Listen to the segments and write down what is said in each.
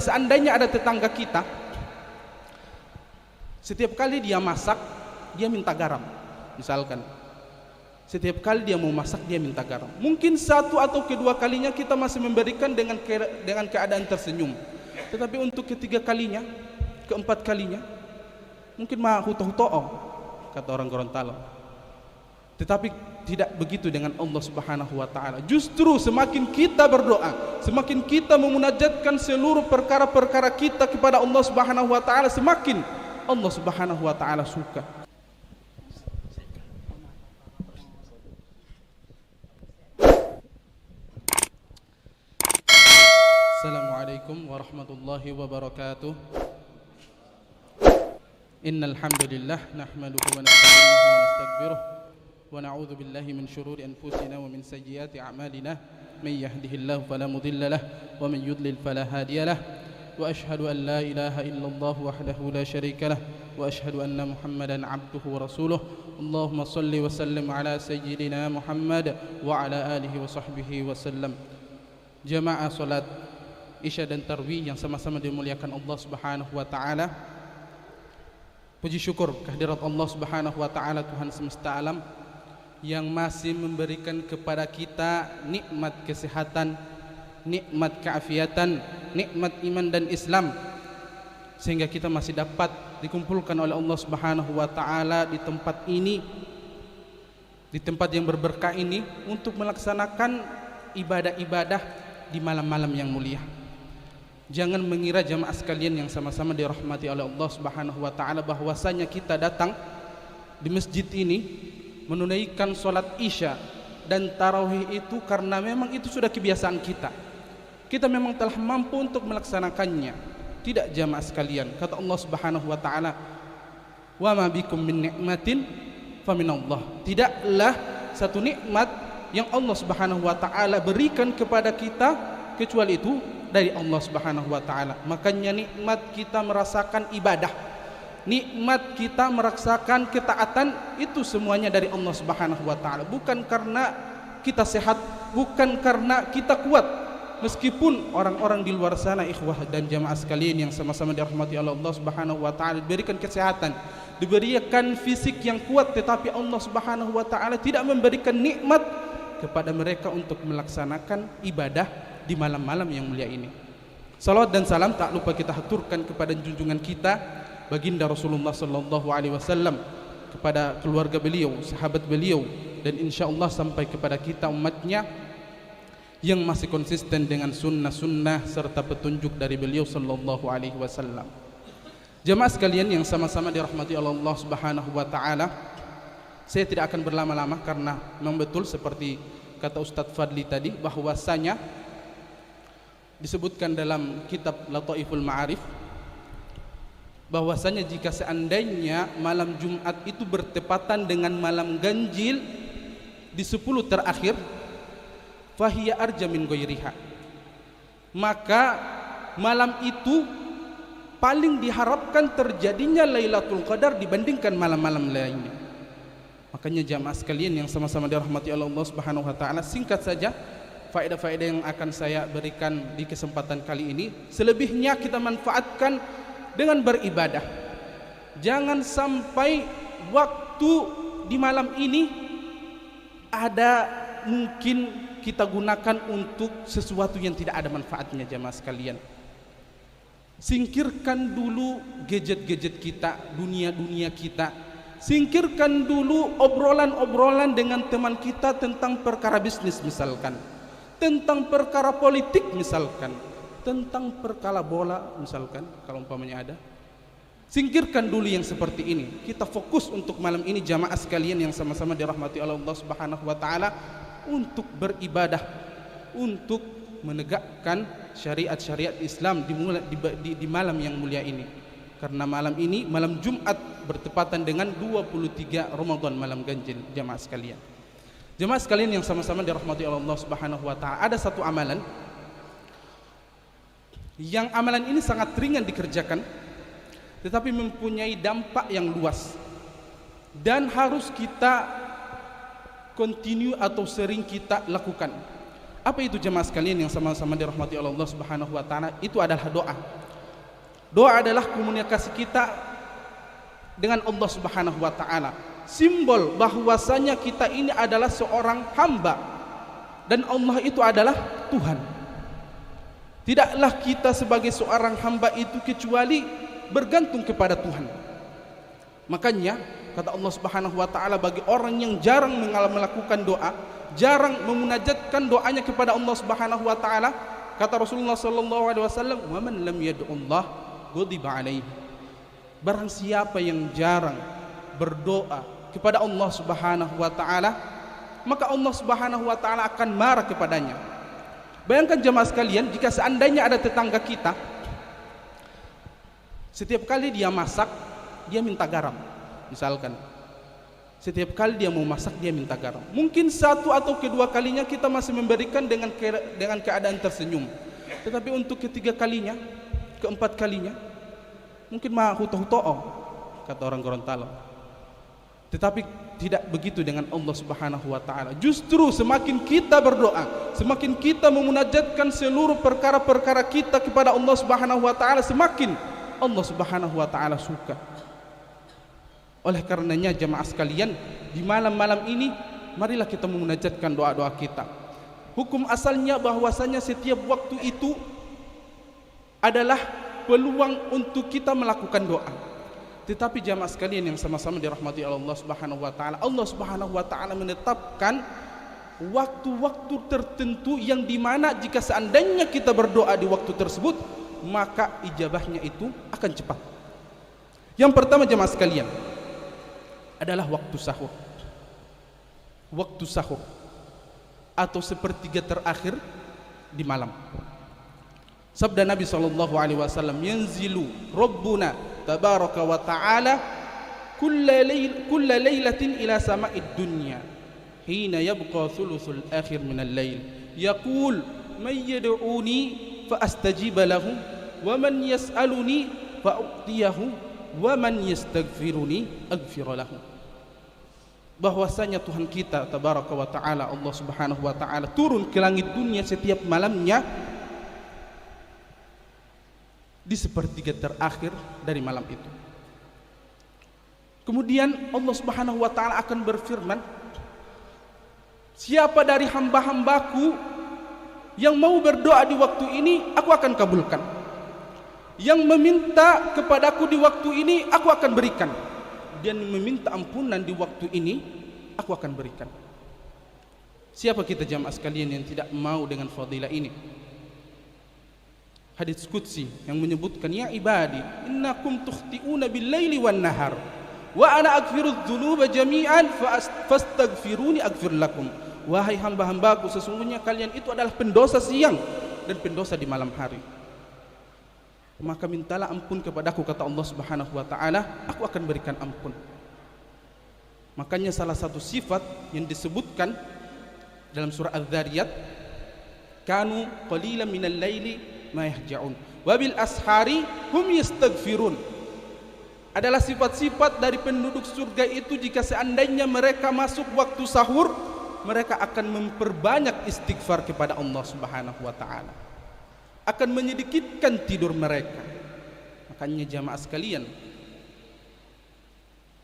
seandainya ada tetangga kita, setiap kali dia masak, dia minta garam. Misalkan, setiap kali dia mau masak, dia minta garam. Mungkin satu atau kedua kalinya kita masih memberikan dengan keadaan tersenyum. Tetapi untuk ketiga kalinya, keempat kalinya, mungkin mah huto-huto'o, kata orang Gorontalo. Tetapi tidak begitu dengan Allah Subhanahu wa taala. Justru semakin kita berdoa, semakin kita memunajatkan seluruh perkara-perkara kita kepada Allah Subhanahu wa taala, semakin Allah Subhanahu wa taala suka. Assalamualaikum warahmatullahi wabarakatuh. Innal hamdalillah nahmaduhu wa nasta'inuhu wa nastaghfiruh wa na'udzu billahi min shururi anfusina wa min sayyiati a'malina may yahdihillahu fala mudilla lahu wa man yudlil fala hadiya lahu wa ashhadu an la ilaha illallah wahdahu la syarika lahu wa ashhadu anna Muhammadan 'abduhu wa rasuluh. Allahumma shalli wa sallim ala sayyidina Muhammad wa ala alihi wa sahbihi wa sallam. Jamaah salat Isya dan Tarwih yang sama-sama dimuliakan Allah Subhanahu wa taala. Puji syukur kehadirat Allah Subhanahu wa taala, Tuhan semesta alam, yang masih memberikan kepada kita nikmat kesehatan, nikmat keafiatan, nikmat iman dan Islam, sehingga kita masih dapat dikumpulkan oleh Allah Subhanahu wa taala di tempat ini, di tempat yang berberkah ini, untuk melaksanakan ibadah-ibadah di malam-malam yang mulia. Jangan mengira jamaah sekalian yang sama-sama dirahmati oleh Allah Subhanahu wa taala bahwasanya kita datang di masjid ini menunaikan salat Isya dan tarawih itu karena memang itu sudah kebiasaan kita. Kita memang telah mampu untuk melaksanakannya. Tidak jamaah sekalian, kata Allah Subhanahu wa taala, "Wa ma bikum min ni'matin faminallah." Tidaklah satu nikmat yang Allah Subhanahu wa taala berikan kepada kita kecuali itu dari Allah Subhanahu wa taala. Makanya nikmat kita merasakan ibadah, nikmat kita merasakan ketaatan, itu semuanya dari Allah Subhanahu wa taala. Bukan karena kita sehat, bukan karena kita kuat. Meskipun orang-orang di luar sana, ikhwah dan jamaah sekalian yang sama-sama dirahmati oleh Allah Subhanahu wa taala, diberikan kesehatan, diberikan fisik yang kuat, tetapi Allah Subhanahu wa taala tidak memberikan nikmat kepada mereka untuk melaksanakan ibadah di malam-malam yang mulia ini. Salawat dan salam tak lupa kita haturkan kepada junjungan kita baginda Rasulullah sallallahu alaihi wasallam, kepada keluarga beliau, sahabat beliau, dan insyaallah sampai kepada kita umatnya yang masih konsisten dengan sunnah-sunnah serta petunjuk dari beliau sallallahu alaihi wasallam. Jamaah sekalian yang sama-sama dirahmati oleh Allah Subhanahu wa taala, saya tidak akan berlama-lama karena memang betul seperti kata Ustadz Fadli tadi, bahwasanya disebutkan dalam kitab Lataiful Ma'arif bahwasanya jika seandainya malam Jumat itu bertepatan dengan malam ganjil di 10 terakhir, fahiya arja min ghairiha, maka malam itu paling diharapkan terjadinya Lailatul Qadar dibandingkan malam-malam lainnya. Makanya jamaah sekalian yang sama-sama dirahmati oleh Allah Subhanahu wa taala, singkat saja faedah-faedah yang akan saya berikan di kesempatan kali ini. Selebihnya kita manfaatkan dengan beribadah. Jangan sampai waktu di malam ini ada mungkin kita gunakan untuk sesuatu yang tidak ada manfaatnya jamaah sekalian. Singkirkan dulu gadget-gadget kita, dunia-dunia kita. Singkirkan dulu obrolan-obrolan dengan teman kita tentang perkara bisnis misalkan, tentang perkara politik misalkan, tentang perkara bola misalkan, kalau umpamanya ada. Singkirkan dulu yang seperti ini. Kita fokus untuk malam ini jamaah sekalian yang sama-sama dirahmati oleh Allah Subhanahu wa taala, untuk beribadah, untuk menegakkan syariat-syariat Islam di malam yang mulia ini. Karena malam ini, malam Jumat, bertepatan dengan 23 Ramadan, malam ganjil jamaah sekalian. Jemaah sekalian yang sama-sama dirahmati oleh Allah Subhanahu wa taala, ada satu amalan yang amalan ini sangat ringan dikerjakan tetapi mempunyai dampak yang luas dan harus kita continue atau sering kita lakukan. Apa itu jemaah sekalian yang sama-sama dirahmati oleh Allah Subhanahu wa taala? Itu adalah doa. Doa adalah komunikasi kita dengan Allah Subhanahu wa taala. Simbol bahwasanya kita ini adalah seorang hamba dan Allah itu adalah Tuhan. Tidaklah kita sebagai seorang hamba itu kecuali bergantung kepada Tuhan. Makanya kata Allah Subhanahu wa taala, bagi orang yang jarang melakukan doa, jarang memunajatkan doanya kepada Allah Subhanahu wa taala, kata Rasulullah sallallahu alaihi wasallam, "Wa man lam yad'ullah ghadiba alaihi." Barang siapa yang jarang berdoa kepada Allah Subhanahu wa taala, maka Allah Subhanahu wa taala akan marah kepadanya. Bayangkan jemaah sekalian, jika seandainya ada tetangga kita, setiap kali dia masak, dia minta garam. Misalkan, setiap kali dia mau masak, dia minta garam. Mungkin satu atau kedua kalinya kita masih memberikan dengan keadaan tersenyum. Tetapi untuk ketiga kalinya, keempat kalinya, mungkin mah huto-huto'o, kata orang Gorontalo. Tetapi tidak begitu dengan Allah Subhanahu wa taala. Justru semakin kita berdoa, semakin kita memunajatkan seluruh perkara-perkara kita kepada Allah Subhanahu wa taala, semakin Allah Subhanahu wa taala suka. Oleh karenanya jemaah sekalian, di malam-malam ini marilah kita memunajatkan doa-doa kita. Hukum asalnya bahwasanya setiap waktu itu adalah peluang untuk kita melakukan doa. Tetapi jamaah sekalian yang sama-sama dirahmati Allah Subhanahu wa taala, Allah Subhanahu wa taala menetapkan waktu-waktu tertentu yang dimana jika seandainya kita berdoa di waktu tersebut, maka ijabahnya itu akan cepat. Yang pertama jamaah sekalian adalah waktu sahur. Waktu sahur atau sepertiga terakhir di malam. Sabda Nabi sallallahu alaihi wasallam, "Yanzilu Rabbuna tabaraka wa ta'ala kulla lailatin ila sama'id dunya hina yabqa thuluthul akhir min al-lail yaqul man yad'uni fa astajiba lahu wa man yas'aluni fa u'tiyahu wa man yastaghfiruni aghfir lahu." Bahwasanya Tuhan kita tabaraka wa ta'ala, Allah Subhanahu wa ta'ala turun ke langit dunia setiap malamnya di sepertiga terakhir dari malam itu. Kemudian Allah Subhanahu wa taala akan berfirman, "Siapa dari hamba-hambaku yang mau berdoa di waktu ini, aku akan kabulkan. Yang meminta kepadaku di waktu ini, aku akan berikan. Dan meminta ampunan di waktu ini, aku akan berikan." Siapa kita jamaah sekalian yang tidak mau dengan fadilah ini? Hadits qudsi yang menyebutkan, "Ya ibadi, innakum tukhti'una bil-laili wan-nahar wa ana aghfiru dzunuba jami'an fastaghfiruni aghfir lakum." Wahai hamba-hambaku, sesungguhnya kalian itu adalah pendosa siang dan pendosa di malam hari. Maka mintalah ampun kepadaku, kata Allah Subhanahu wa taala, aku akan berikan ampun. Makanya salah satu sifat yang disebutkan dalam surah Az-Zariyat, kanu qalilan minal laili ma yahja'un wa bil ashari hum yastaghfirun, adalah sifat-sifat dari penduduk surga itu. Jika seandainya mereka masuk waktu sahur, mereka akan memperbanyak istighfar kepada Allah Subhanahu wa taala, akan menyedikitkan tidur mereka. Makanya jamaah sekalian,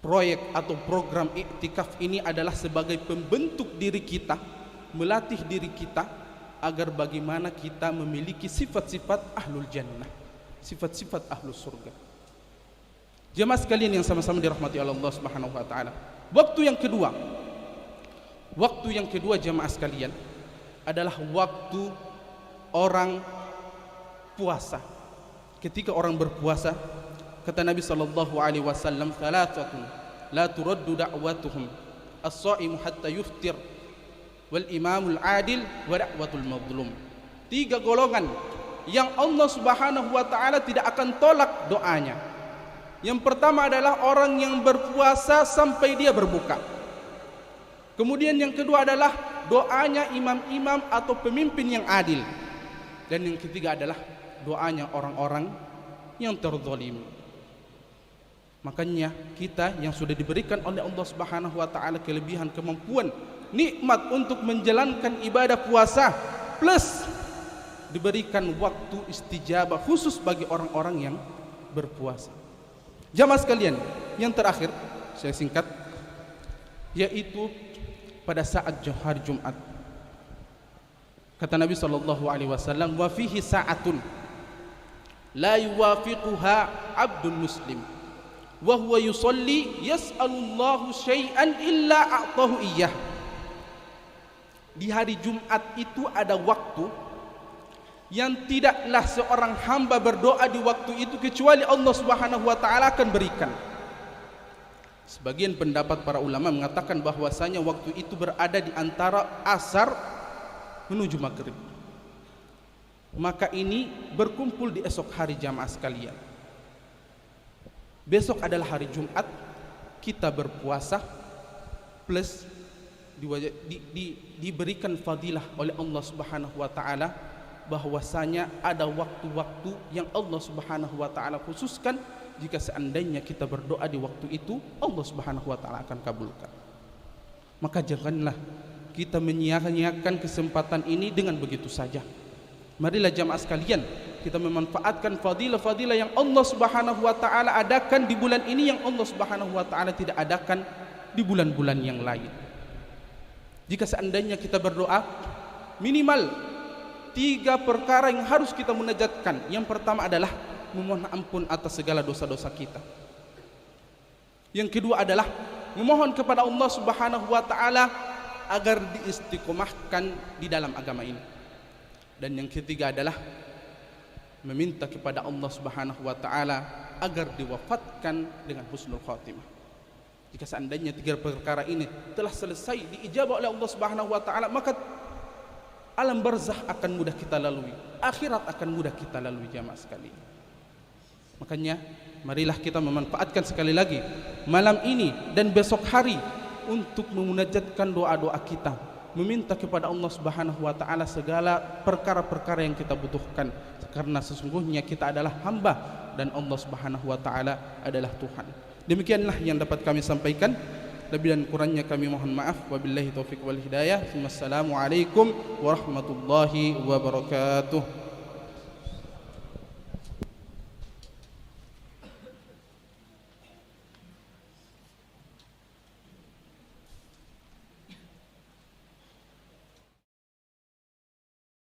proyek atau program iktikaf ini adalah sebagai pembentuk diri kita, melatih diri kita agar bagaimana kita memiliki sifat-sifat ahlul jannah, sifat-sifat ahlus surga. Jemaah sekalian yang sama-sama dirahmati Allah Subhanahu wa taala. Waktu yang kedua jemaah sekalian adalah waktu orang puasa. Ketika orang berpuasa, kata Nabi sallallahu alaihi wasallam, "Thalathatun la turaddu da'watuhum as-sha'imu hatta yuftir wal imamul adil wa da'watul mazlum." 3 golongan yang Allah Subhanahu wa taala tidak akan tolak doanya. Yang pertama adalah orang yang berpuasa sampai dia berbuka. Kemudian yang kedua adalah doanya imam-imam atau pemimpin yang adil. Dan yang ketiga adalah doanya orang-orang yang terzalim. Makanya kita yang sudah diberikan oleh Allah Subhanahu wa taala kelebihan kemampuan, nikmat untuk menjalankan ibadah puasa, plus diberikan waktu istijabah khusus bagi orang-orang yang berpuasa. Jamaah sekalian, yang terakhir saya singkat, yaitu pada saat hari Jumat. Kata Nabi SAW, wa fihi sa'atun la yuwafiquha abdun muslim wa huwa yusalli yas'alullahu syai'an illa a'tahu iyyah. Di hari Jumat itu ada waktu yang tidaklah seorang hamba berdoa di waktu itu kecuali Allah Subhanahu wa taala akan berikan. Sebagian pendapat para ulama mengatakan bahwasanya waktu itu berada di antara asar menuju maghrib. Maka ini berkumpul di esok hari jamaah sekalian. Besok adalah hari Jumat, kita berpuasa plus diberikan fadilah oleh Allah Subhanahu wa taala bahwasanya ada waktu-waktu yang Allah Subhanahu wa taala khususkan, jika seandainya kita berdoa di waktu itu Allah Subhanahu wa taala akan kabulkan. Maka janganlah kita menyia-nyiakan kesempatan ini dengan begitu saja. Marilah jamaah sekalian, kita memanfaatkan fadilah-fadilah yang Allah Subhanahu wa taala adakan di bulan ini yang Allah Subhanahu wa taala tidak adakan di bulan-bulan yang lain. Jika seandainya kita berdoa, minimal 3 perkara yang harus kita munajatkan. Yang pertama adalah memohon ampun atas segala dosa-dosa kita. Yang kedua adalah memohon kepada Allah Subhanahu wa taala agar diistiqomahkan di dalam agama ini. Dan yang ketiga adalah meminta kepada Allah Subhanahu wa taala agar diwafatkan dengan husnul khatimah. Jika seandainya 3 perkara ini telah selesai diijabah oleh Allah Subhanahu wa taala, maka alam barzakh akan mudah kita lalui, akhirat akan mudah kita lalui jamaah sekalian. Makanya marilah kita memanfaatkan sekali lagi malam ini dan besok hari untuk memunajatkan doa-doa kita, meminta kepada Allah Subhanahu wa taala segala perkara-perkara yang kita butuhkan, karena sesungguhnya kita adalah hamba dan Allah Subhanahu wa taala adalah Tuhan. Demikianlah yang dapat kami sampaikan. Lebih dan kurangnya kami mohon maaf. Wabillahi taufiq wal hidayah. Wassalamualaikum warahmatullahi wabarakatuh.